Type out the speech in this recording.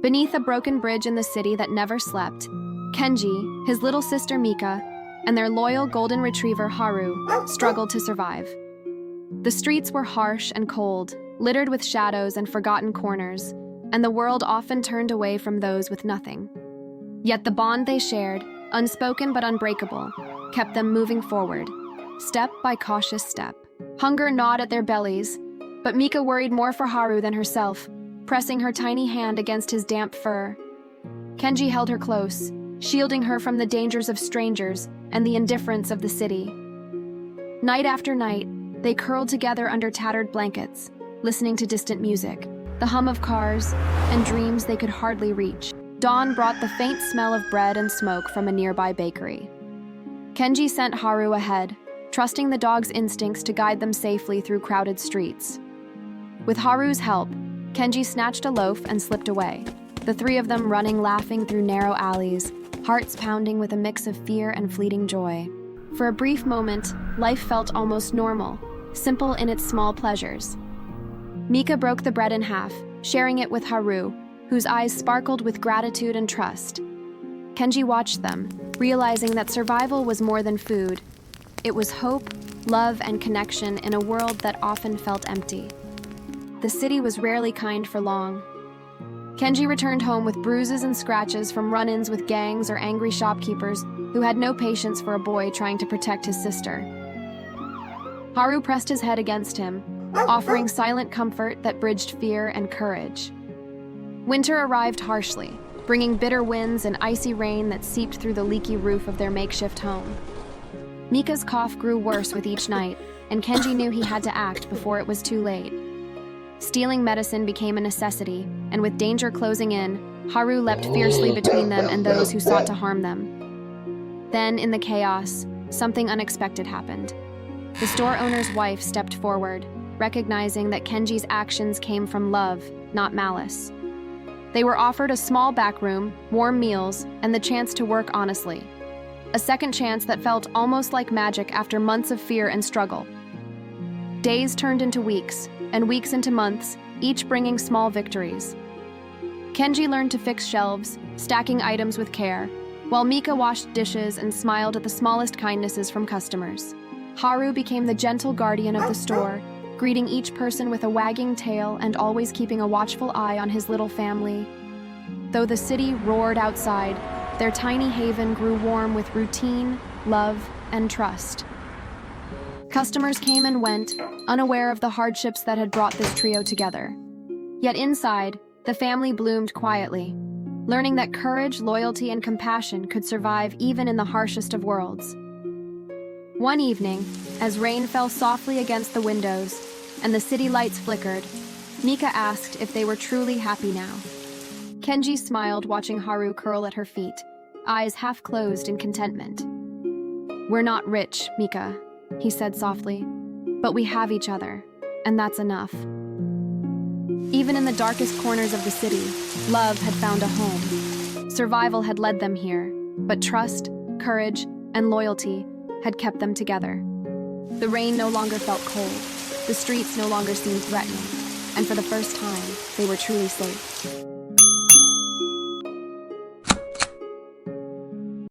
Beneath a broken bridge in the city that never slept, Kenji, his little sister Mika, and their loyal golden retriever Haru struggled to survive. The streets were harsh and cold, littered with shadows and forgotten corners, and the world often turned away from those with nothing. Yet the bond they shared, unspoken but unbreakable, kept them moving forward, step by cautious step. Hunger gnawed at their bellies, but Mika worried more for Haru than herself, pressing her tiny hand against his damp fur. Kenji held her close, shielding her from the dangers of strangers and the indifference of the city. Night after night, they curled together under tattered blankets, listening to distant music, the hum of cars, and dreams they could hardly reach. Dawn brought the faint smell of bread and smoke from a nearby bakery. Kenji sent Haru ahead, trusting the dog's instincts to guide them safely through crowded streets. With Haru's help, Kenji snatched a loaf and slipped away, the three of them running laughing through narrow alleys, hearts pounding with a mix of fear and fleeting joy. For a brief moment, life felt almost normal, simple in its small pleasures. Mika broke the bread in half, sharing it with Haru, whose eyes sparkled with gratitude and trust. Kenji watched them, realizing that survival was more than food. It was hope, love, and connection in a world that often felt empty. The city was rarely kind for long. Kenji returned home with bruises and scratches from run-ins with gangs or angry shopkeepers who had no patience for a boy trying to protect his sister. Haru pressed his head against him, offering silent comfort that bridged fear and courage. Winter arrived harshly, bringing bitter winds and icy rain that seeped through the leaky roof of their makeshift home. Mika's cough grew worse with each night, and Kenji knew he had to act before it was too late. Stealing medicine became a necessity, and with danger closing in, Haru leapt fiercely between them and those who sought to harm them. Then, in the chaos, something unexpected happened. The store owner's wife stepped forward, recognizing that Kenji's actions came from love, not malice. They were offered a small back room, warm meals, and the chance to work honestly. A second chance that felt almost like magic after months of fear and struggle. Days turned into weeks, and weeks into months, each bringing small victories. Kenji learned to fix shelves, stacking items with care, while Mika washed dishes and smiled at the smallest kindnesses from customers. Haru became the gentle guardian of the store, greeting each person with a wagging tail and always keeping a watchful eye on his little family. Though the city roared outside, their tiny haven grew warm with routine, love, and trust. Customers came and went, unaware of the hardships that had brought this trio together. Yet inside, the family bloomed quietly, learning that courage, loyalty, and compassion could survive even in the harshest of worlds. One evening, as rain fell softly against the windows and the city lights flickered, Mika asked if they were truly happy now. Kenji smiled, watching Haru curl at her feet, eyes half closed in contentment. "We're not rich, Mika," he said softly, "but we have each other, and that's enough." Even in the darkest corners of the city, love had found a home. Survival had led them here, but trust, courage, and loyalty had kept them together. The rain no longer felt cold, the streets no longer seemed threatening, and for the first time, they were truly safe.